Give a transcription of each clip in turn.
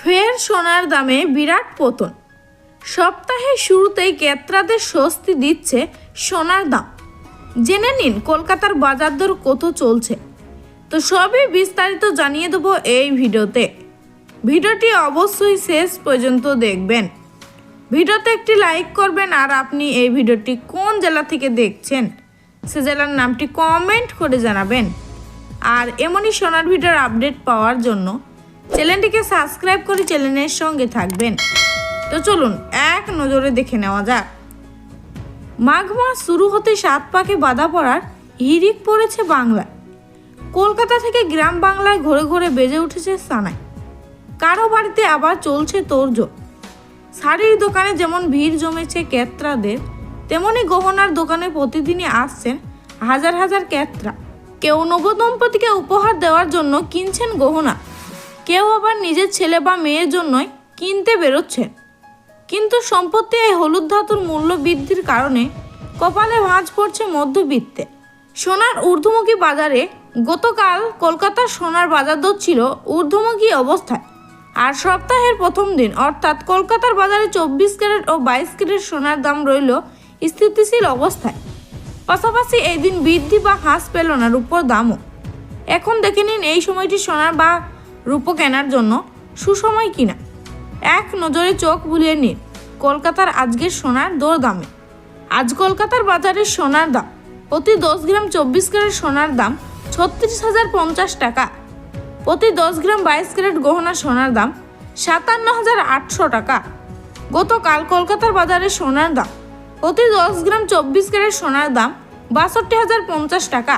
ফের সোনার দামে বিরাট পতন। সপ্তাহের শুরুতেই ক্রেতাদের স্বস্তি দিচ্ছে সোনার দাম। জেনে নিন কলকাতার বাজার দর কত চলছে। তো সবই বিস্তারিত জানিয়ে দেবো এই ভিডিওতে। ভিডিওটি অবশ্যই শেষ পর্যন্ত দেখবেন। ভিডিওতে একটি লাইক করবেন, আর আপনি এই ভিডিওটি কোন জেলা থেকে দেখছেন সে জেলার নামটি কমেন্ট করে জানাবেন। আর এমনই সোনার ভিডিওর আপডেট পাওয়ার জন্য চ্যানেলটিকে সাবস্ক্রাইব করে চ্যানেলের সঙ্গে থাকবেন। তো চলুন এক নজরে দেখে নেওয়া যাক। মাঘ মাস শুরু হতে 7 পাকে বাধা পড়ার হিড়িক পড়েছে বাংলায়। কলকাতা থেকে গ্রাম বাংলায় ঘরে ঘরে বেজে উঠেছে সানাই। কারো বাড়িতে আবার চলছে তোড়জোড়। শাড়ির দোকানে যেমন ভিড় জমেছে ক্রেতাদের, তেমনি গহনার দোকানে প্রতিদিনই আসছেন হাজার হাজার ক্রেতা। কেউ নবদম্পতিকে উপহার দেওয়ার জন্য কিনছেন গহনা, কেউ আবার নিজের ছেলে বা মেয়ের জন্যই কিনতে বেরোচ্ছেন। কিন্তু সম্প্রতি এই হলুদ ধাতুর মূল্য বৃদ্ধির কারণে কপালে ভাঁজ পড়ছে মধ্যবিত্তে। সোনার ঊর্ধ্বমুখী বাজারে গতকাল কলকাতার সোনার বাজার দর ছিল ঊর্ধ্বমুখী অবস্থায়। আর সপ্তাহের প্রথম দিন অর্থাৎ কলকাতার বাজারে 24 ক্যারেট ও 22 ক্যারেট সোনার দাম রইল স্থিতিশীল অবস্থায়। পাশাপাশি এই দিন বৃদ্ধি বা হ্রাস পেল না রূপোর দামও। এখন দেখে নিন এই সময়টি সোনার বা রূপো কেনার জন্য সুসময় কিনা। এক নজরে চোখ বুলিয়ে নিন কলকাতার আজকের সোনার দর দামে। আজ কলকাতার বাজারে সোনার দাম প্রতি 10 গ্রাম 24 ক্যারেট সোনার দাম 36,050 টাকা। প্রতি 10 গ্রাম 22 ক্যারেট গহনা সোনার দাম 57,800 টাকা। গতকাল কলকাতার বাজারে সোনার দাম প্রতি 10 গ্রাম 24 ক্যারেট সোনার দাম 62,050 টাকা।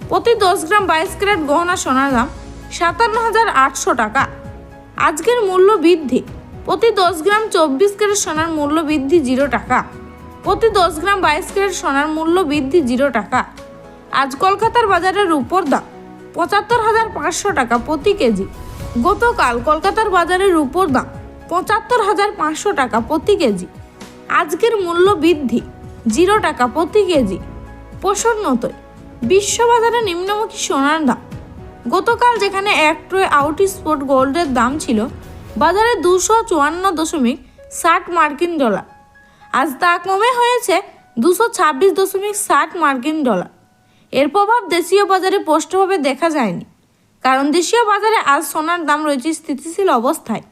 প্রতি 10 গ্রাম 22 ক্যারেট গহনা সোনার দাম 57,800 টাকা। আজকের মূল্য বৃদ্ধি প্রতি 10 গ্রাম 24 ক্যারেট সোনার মূল্য বৃদ্ধি 0 টাকা। প্রতি 10 গ্রাম 22 ক্যারেট সোনার মূল্য বৃদ্ধি 0 টাকা। আজ কলকাতার বাজারে রূপোর দাম 75,500 টাকা প্রতি কেজি। গতকাল কলকাতার বাজারে রূপোর দাম 75,500 টাকা প্রতি কেজি। আজকের মূল্য বৃদ্ধি 0 টাকা প্রতি কেজি। প্রসন্নতই বিশ্ববাজারে নিম্নমুখী সোনার দাম। গতকাল যেখানে এক ট্রে আউট স্পট গোল্ডের দাম ছিল বাজারে 254.60 মার্কিন ডলার, আজ তা কমে হয়েছে 226.60 মার্কিন ডলার। এর প্রভাব দেশীয় বাজারে স্পষ্টভাবে দেখা যায়নি, কারণ দেশীয় বাজারে আজ সোনার দাম রয়েছে স্থিতিশীল অবস্থায়।